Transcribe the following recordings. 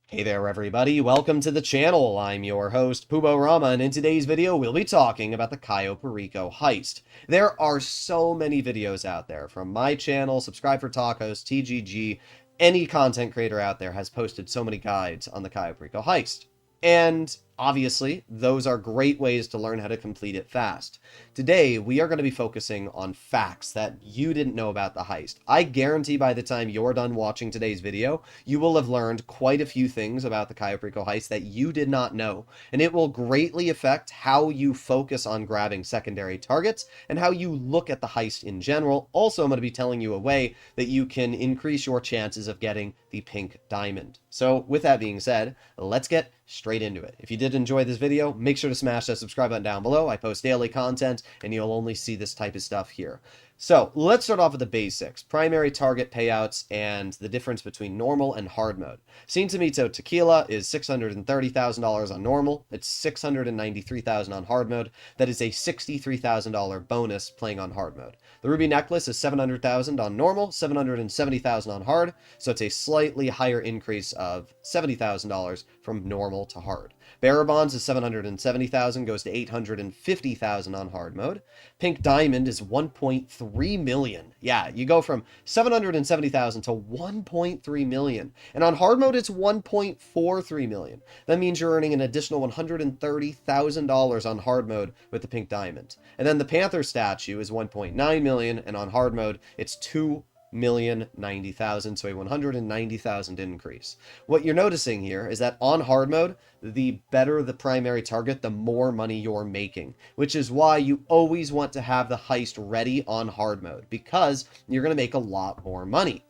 Hey there everybody, welcome to the channel. I'm your host, Pubo Rama, and in today's video we'll be talking about the Cayo Perico Heist. There are so many videos out there from my channel, Subscribe for Tacos, TGG, any content creator out there has posted so many guides on the Cayo Perico Heist. And obviously, those are great ways to learn how to complete it fast. Today, we are going to be focusing on facts that you didn't know about the heist. I guarantee by the time you're done watching today's video, you will have learned quite a few things about the Cayo Perico heist that you did not know, and it will greatly affect how you focus on grabbing secondary targets and how you look at the heist in general. Also, I'm going to be telling you a way that you can increase your chances of getting the pink diamond. So with that being said, let's get straight into it. If you did enjoy this video, make sure to smash that subscribe button down below. I post daily content and you'll only see this type of stuff here. So let's start off with the basics. Primary target payouts and the difference between normal and hard mode. Sin Tomito Tequila is $630,000 on normal. It's $693,000 on hard mode. That is a $63,000 bonus playing on hard mode. The Ruby Necklace is $700,000 on normal, $770,000 on hard. So it's a slightly higher increase of $70,000 from normal to hard. Bearer Bonds is $770,000, goes to $850,000 on hard mode. Pink Diamond is $1.3 million. Yeah, you go from $770,000 to $1.3 million. And on hard mode, it's $1.43 million. That means you're earning an additional $130,000 on hard mode with the Pink Diamond. And then the Panther statue is $1.9 million, and on hard mode, it's $2,090,000, so a $190,000 increase. What you're noticing here is that on hard mode, the better the primary target, the more money you're making, which is why you always want to have the heist ready on hard mode, because you're going to make a lot more money.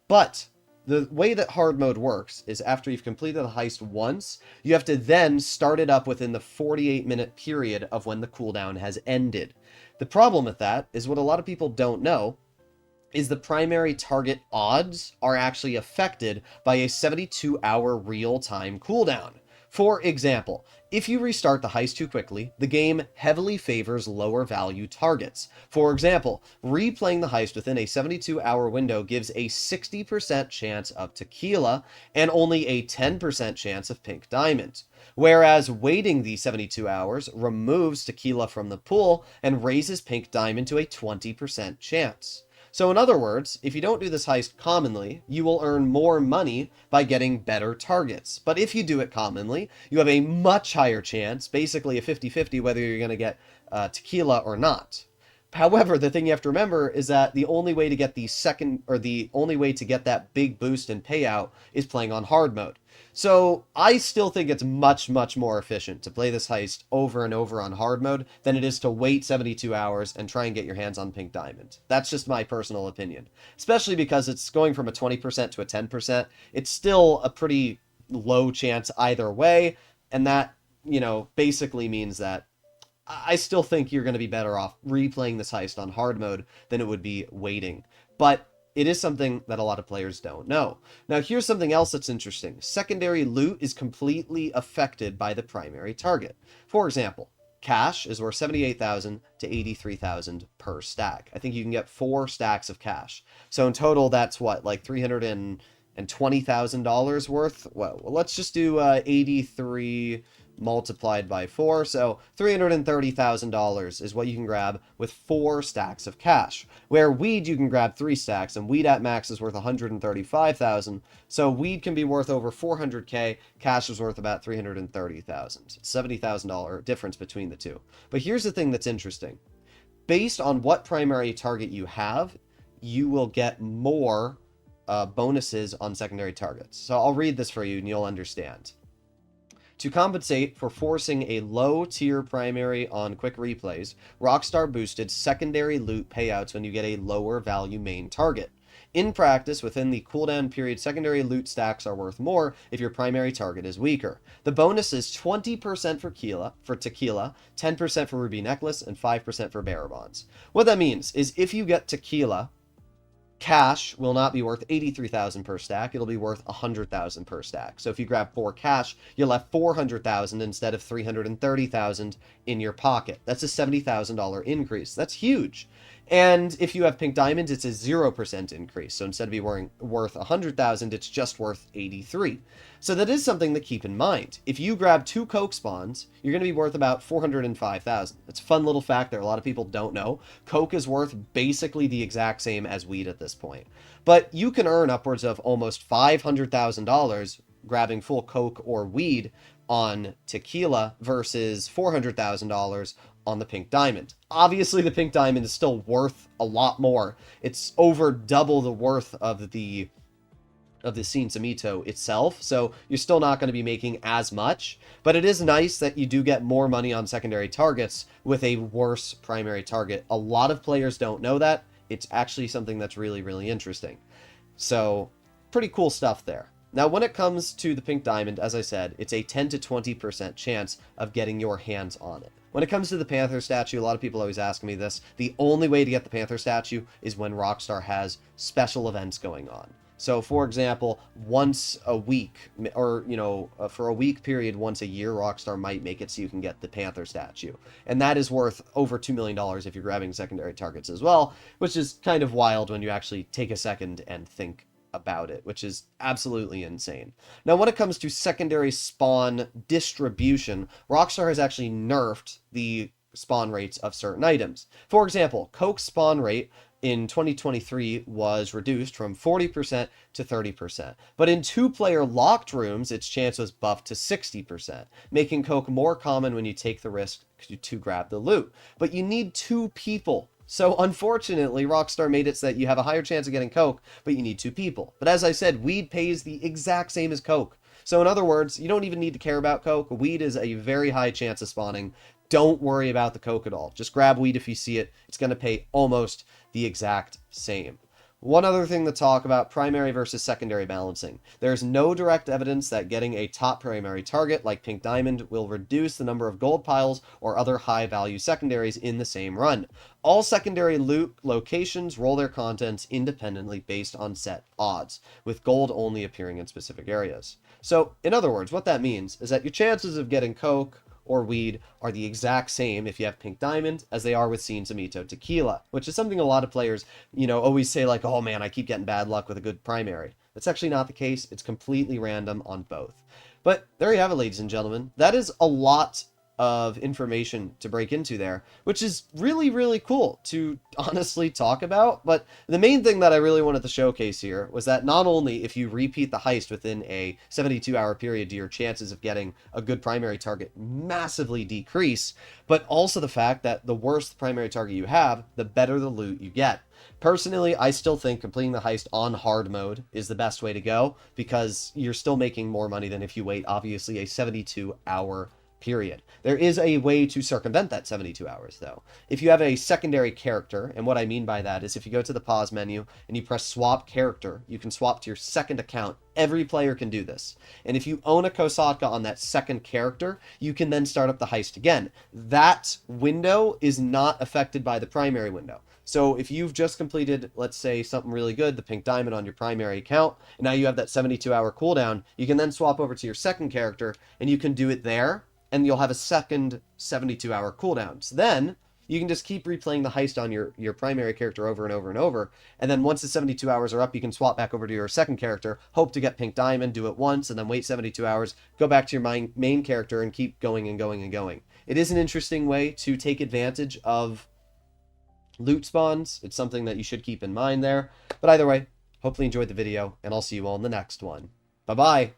But the way that hard mode works is after you've completed the heist once, you have to then start it up within the 48-minute period of when the cooldown has ended. The problem with that is what a lot of people don't know is the primary target odds are actually affected by a 72-hour real-time cooldown. For example, if you restart the heist too quickly, the game heavily favors lower value targets. For example, replaying the heist within a 72-hour window gives a 60% chance of tequila and only a 10% chance of pink diamond. Whereas waiting the 72 hours removes tequila from the pool and raises pink diamond to a 20% chance. So in other words, if you don't do this heist commonly, you will earn more money by getting better targets. But if you do it commonly, you have a much higher chance, basically a 50-50, whether you're going to get tequila or not. However, the thing you have to remember is that the only way to get that big boost in payout is playing on hard mode. So I still think it's much more efficient to play this heist over and over on hard mode than it is to wait 72 hours and try and get your hands on pink diamond. That's just my personal opinion. Especially because it's going from a 20% to a 10%. It's still a pretty low chance either way, and that, basically means that I still think you're going to be better off replaying this heist on hard mode than it would be waiting. But it is something that a lot of players don't know. Now, here's something else that's interesting. Secondary loot is completely affected by the primary target. For example, cash is worth $78,000 to $83,000 per stack. I think you can get 4 stacks of cash. So in total, that's what, like $320,000 worth? Well, let's just do 83 multiplied by 4, so $330,000 is what you can grab with 4 stacks of cash. Where weed you can grab 3 stacks, and weed at max is worth $135,000, so weed can be worth over $400k, cash is worth about $330,000. It's $70,000 difference between the two. But here's the thing that's interesting. Based on what primary target you have, you will get more bonuses on secondary targets. So I'll read this for you and you'll understand. To compensate for forcing a low-tier primary on quick replays, Rockstar boosted secondary loot payouts when you get a lower-value main target. In practice, within the cooldown period, secondary loot stacks are worth more if your primary target is weaker. The bonus is 20% for tequila, 10% for Ruby Necklace, and 5% for Bearer Bonds. What that means is if you get tequila, cash will not be worth $83,000 per stack. It'll be worth $100,000 per stack. So if you grab 4 cash, you'll have $400,000 instead of $330,000 in your pocket. That's a $70,000 increase. That's huge. And if you have pink diamond, it's a 0% increase. So instead of being worth 100,000, it's just worth 83. So that is something to keep in mind. If you grab 2 Coke spawns, you're going to be worth about 405,000. It's a fun little fact that a lot of people don't know. Coke is worth basically the exact same as weed at this point. But you can earn upwards of almost $500,000 grabbing full Coke or weed on tequila versus $400,000 on the pink diamond. Obviously, the pink diamond is still worth a lot more. It's over double the worth of the Cincimito itself, so you're still not going to be making as much, but it is nice that you do get more money on secondary targets with a worse primary target. A lot of players don't know that. It's actually something that's really, really interesting. So, pretty cool stuff there. Now, when it comes to the pink diamond, as I said, it's a 10 to 20% chance of getting your hands on it. When it comes to the Panther statue, a lot of people always ask me this. The only way to get the Panther statue is when Rockstar has special events going on. So, for example, once a week, or, for a week period once a year, Rockstar might make it so you can get the Panther statue. And that is worth over $2 million if you're grabbing secondary targets as well, which is kind of wild when you actually take a second and think about it, which is absolutely insane. Now, when it comes to secondary spawn distribution, Rockstar has actually nerfed the spawn rates of certain items. For example, Coke's spawn rate in 2023 was reduced from 40% to 30%. But in 2-player locked rooms, its chance was buffed to 60%, making Coke more common when you take the risk to grab the loot. But you need 2 people. So unfortunately, Rockstar made it so that you have a higher chance of getting Coke, but you need 2 people. But as I said, weed pays the exact same as Coke. So in other words, you don't even need to care about Coke. Weed is a very high chance of spawning. Don't worry about the Coke at all. Just grab weed if you see it. It's going to pay almost the exact same. One other thing to talk about, primary versus secondary balancing. There's no direct evidence that getting a top primary target like Pink Diamond will reduce the number of gold piles or other high-value secondaries in the same run. All secondary loot locations roll their contents independently based on set odds, with gold only appearing in specific areas. So, in other words, what that means is that your chances of getting Coke or weed are the exact same if you have Pink Diamond as they are with Cincimito Tequila, which is something a lot of players, always say like, oh man, I keep getting bad luck with a good primary. That's actually not the case. It's completely random on both. But there you have it, ladies and gentlemen. That is a lot of information to break into there, which is really, really cool to honestly talk about. But the main thing that I really wanted to showcase here was that not only if you repeat the heist within a 72-hour period do your chances of getting a good primary target massively decrease, but also the fact that the worse the primary target you have, the better the loot you get. Personally, I still think completing the heist on hard mode is the best way to go, because you're still making more money than if you wait, obviously, a 72-hour period. There is a way to circumvent that 72 hours, though. If you have a secondary character, and what I mean by that is if you go to the pause menu and you press swap character, you can swap to your second account. Every player can do this. And if you own a Kosatka on that second character, you can then start up the heist again. That window is not affected by the primary window. So if you've just completed, let's say, something really good, the Pink Diamond on your primary account, and now you have that 72-hour cooldown, you can then swap over to your second character, and you can do it there, and you'll have a second 72-hour cooldown. So then you can just keep replaying the heist on your primary character over and over and over, and then once the 72 hours are up, you can swap back over to your second character, hope to get Pink Diamond, do it once, and then wait 72 hours, go back to your main character, and keep going and going and going. It is an interesting way to take advantage of loot spawns. It's something that you should keep in mind there. But either way, hopefully you enjoyed the video, and I'll see you all in the next one. Bye-bye!